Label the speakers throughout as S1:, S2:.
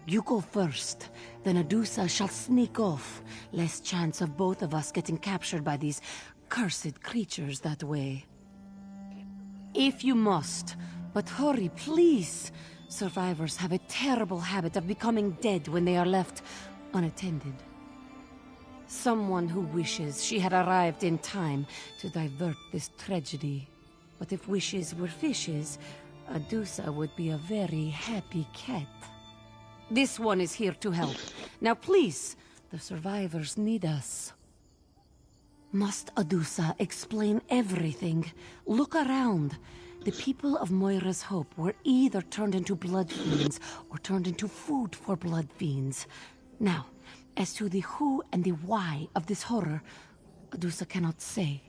S1: You go first, then Adusa shall sneak off. Less chance of both of us getting captured by these cursed creatures that way. If you must, but hurry, please. Survivors have a terrible habit of becoming dead when they are left unattended. Someone who wishes she had arrived in time to divert this tragedy. But if wishes were fishes, Adusa would be a very happy cat. This one is here to help. Now please, the survivors need us. Must Adusa explain everything? Look around. The people of Moira's Hope were either turned into blood fiends or turned into food for blood fiends. Now, as to the who and the why of this horror, Adusa cannot say.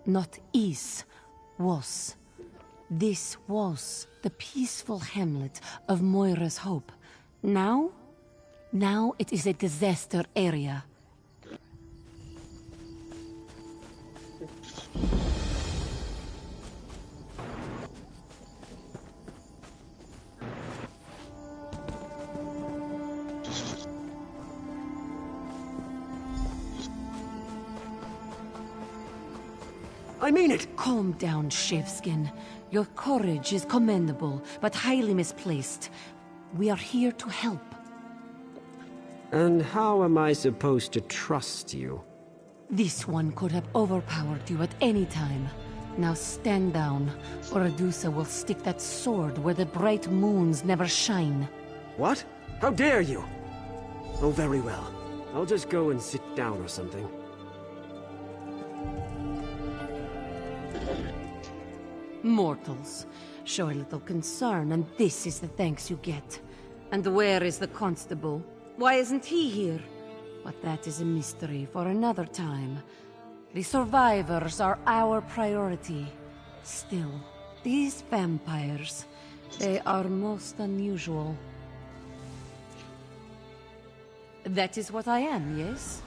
S1: Not is, was. This was the peaceful hamlet of Moira's Hope. Now it is a disaster area.
S2: I mean it!
S1: Calm down, Shaveskin. Your courage is commendable, but highly misplaced. We are here to help.
S2: And how am I supposed to trust you?
S1: This one could have overpowered you at any time. Now stand down, or Adusa will stick that sword where the bright moons never shine.
S2: What? How dare you? Oh, very well. I'll just go and sit down or something.
S1: Mortals. Show a little concern, and this is the thanks you get. And where is the constable? Why isn't he here? But that is a mystery for another time. The survivors are our priority. Still, these vampires, they are most unusual. That is what I am, yes?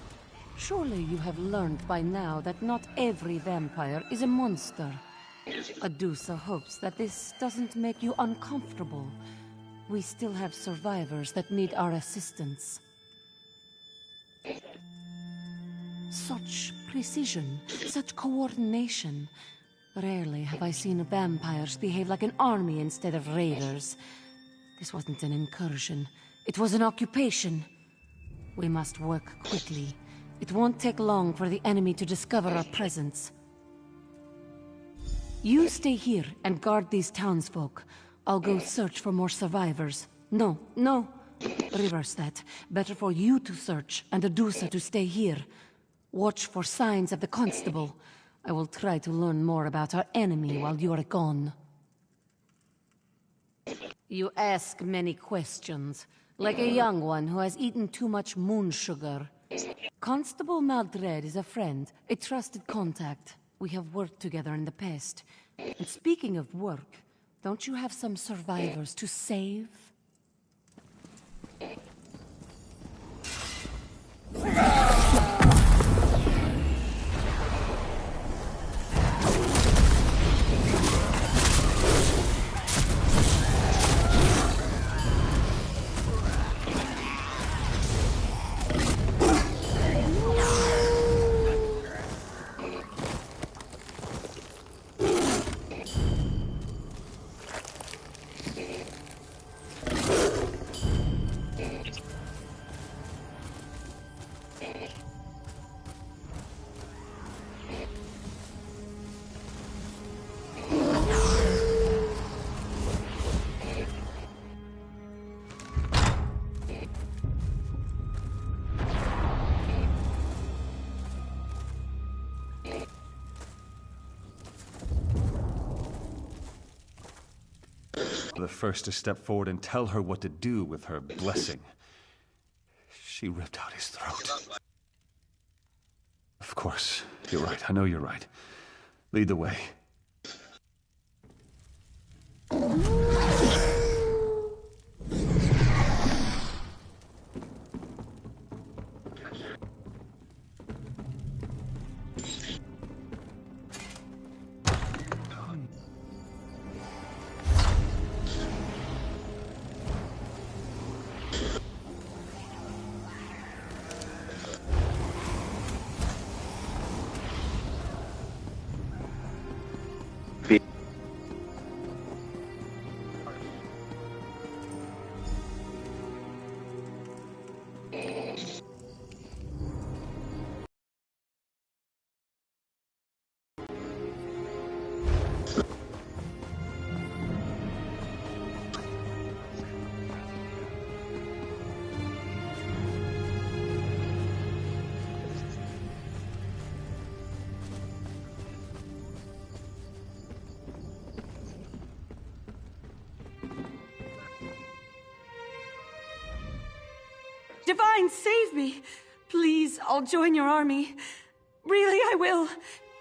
S1: Surely you have learned by now that not every vampire is a monster. Adusa hopes that this doesn't make you uncomfortable. We still have survivors that need our assistance. Such precision, such coordination. Rarely have I seen vampires behave like an army instead of raiders. This wasn't an incursion. It was an occupation. We must work quickly. It won't take long for the enemy to discover our presence. You stay here and guard these townsfolk. I'll go search for more survivors. No. Reverse that. Better for you to search and Adusa to stay here. Watch for signs of the constable. I will try to learn more about our enemy while you are gone. You ask many questions, like a young one who has eaten too much moon sugar. Constable Maldred is a friend, a trusted contact. We have worked together in the past. And speaking of work, don't you have some survivors to save?
S3: The first to step forward and tell her what to do with her blessing. She ripped out his throat. Of course, you're right. I know you're right. Lead the way.
S1: Divine, save me! Please, I'll join your army. Really, I will.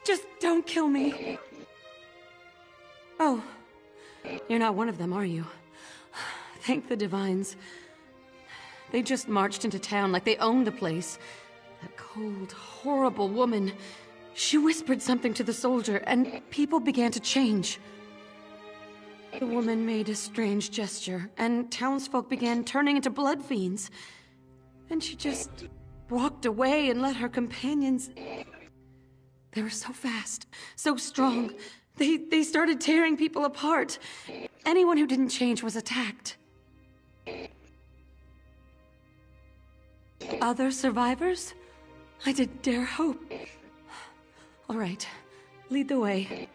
S1: Just don't kill me. Oh, you're not one of them, are you? Thank the Divines. They just marched into town like they owned the place. That cold, horrible woman. She whispered something to the soldier, and people began to change. The woman made a strange gesture, and townsfolk began turning into blood fiends. And she just walked away and let her companions... They were so fast, so strong. They started tearing people apart. Anyone who didn't change was attacked. Other survivors? I didn't dare hope. All right, lead the way.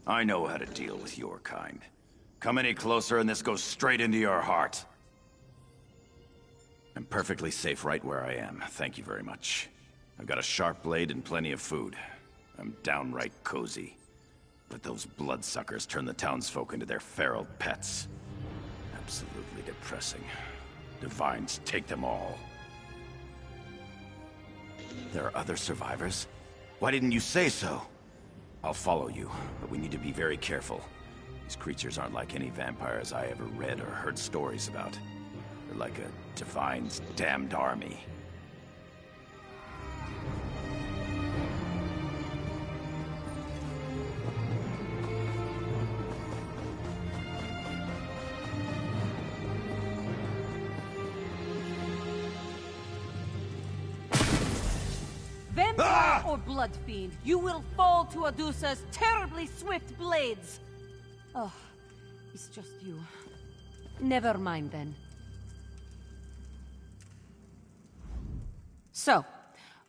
S4: I know how to deal with your kind. Come any closer and this goes straight into your heart. I'm perfectly safe right where I am, thank you very much. I've got a sharp blade and plenty of food. I'm downright cozy. But those bloodsuckers turn the townsfolk into their feral pets. Absolutely depressing. Divines take them all. There are other survivors? Why didn't you say so? I'll follow you, but we need to be very careful. These creatures aren't like any vampires I ever read or heard stories about. They're like a Divine's damned army.
S1: Vampire or blood fiend, you will fall to Adusa's terribly swift blades. Oh, it's just you. Never mind then. So,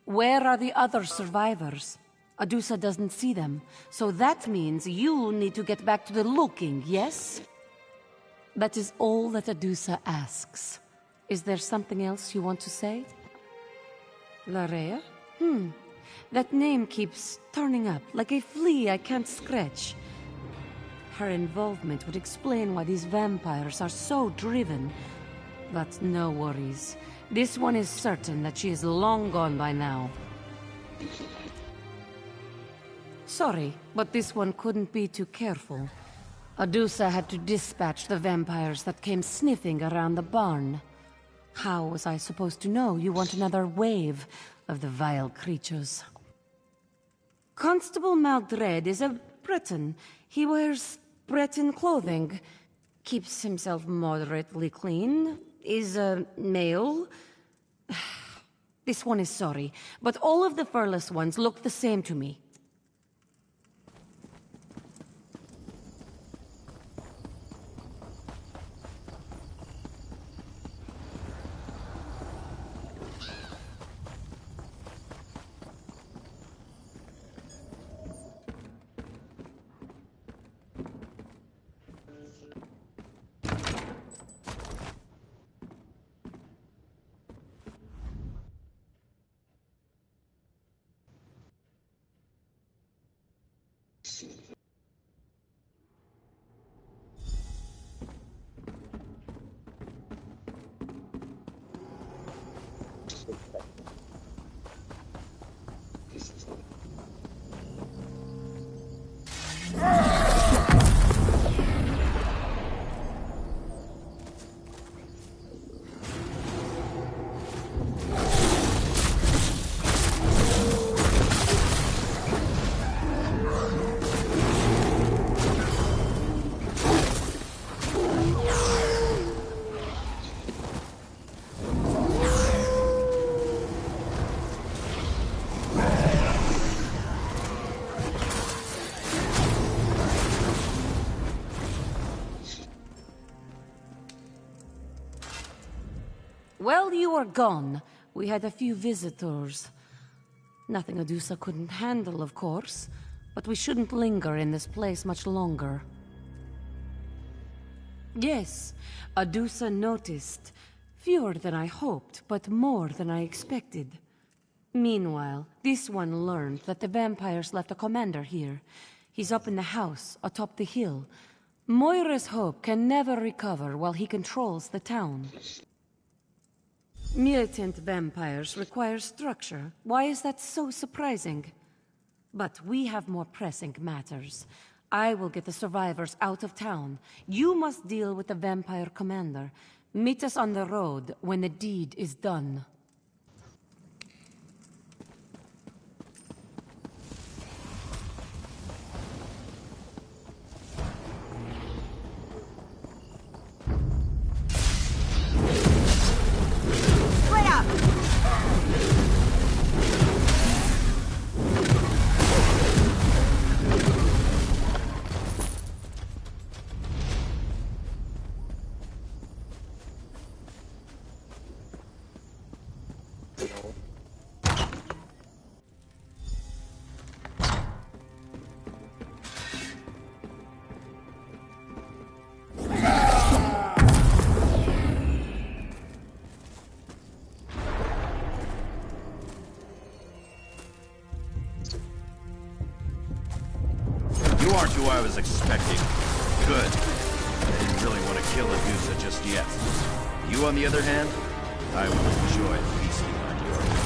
S1: where are the other survivors? Adusa doesn't see them, so that means you need to get back to the looking, yes? That is all that Adusa asks. Is there something else you want to say? Larea? That name keeps turning up, like a flea I can't scratch. Her involvement would explain why these vampires are so driven. But no worries. This one is certain that she is long gone by now. Sorry, but this one couldn't be too careful. Adusa had to dispatch the vampires that came sniffing around the barn. How was I supposed to know you want another wave of the vile creatures? Constable Maldred is a Breton. He wears Breton clothing, keeps himself moderately clean, is a male. This one is sorry, but all of the furless ones look the same to me. While you were gone, we had a few visitors. Nothing Adusa couldn't handle, of course, but we shouldn't linger in this place much longer. Yes, Adusa noticed. Fewer than I hoped, but more than I expected. Meanwhile, this one learned that the vampires left a commander here. He's up in the house, atop the hill. Moira's hope can never recover while he controls the town. Militant vampires require structure. Why is that so surprising? But we have more pressing matters. I will get the survivors out of town. You must deal with the vampire commander. Meet us on the road when the deed is done.
S4: You aren't who I was expecting. Good. I didn't really want to kill Adusa just yet. You, on the other hand, I will enjoy feasting on your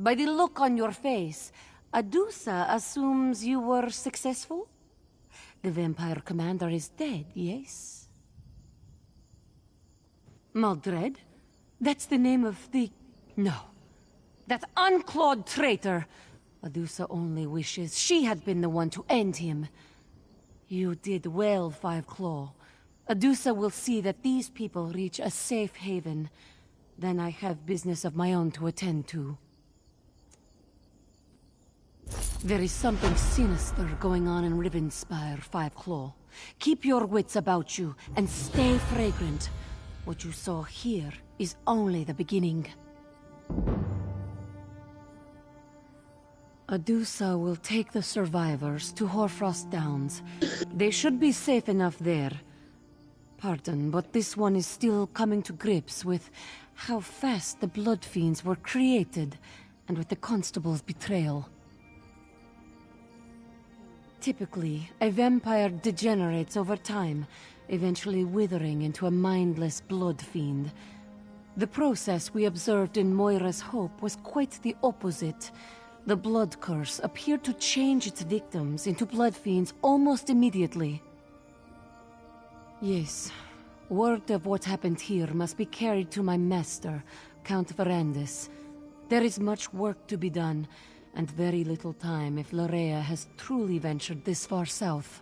S1: By the look on your face, Adusa assumes you were successful? The vampire commander is dead, yes? Maldred? That's the name of the... No. That unclawed traitor! Adusa only wishes she had been the one to end him. You did well, Five Claw. Adusa will see that these people reach a safe haven. Then I have business of my own to attend to. There is something sinister going on in Rivenspire, Fiveclaw. Keep your wits about you, and stay fragrant. What you saw here is only the beginning. Adusa will take the survivors to Hoarfrost Downs. They should be safe enough there. Pardon, but this one is still coming to grips with how fast the Blood Fiends were created, and with the Constable's betrayal. Typically, a vampire degenerates over time, eventually withering into a mindless blood fiend. The process we observed in Moira's Hope was quite the opposite. The blood curse appeared to change its victims into blood fiends almost immediately. Yes, word of what happened here must be carried to my master, Count Verandis. There is much work to be done, and very little time if Larea has truly ventured this far south.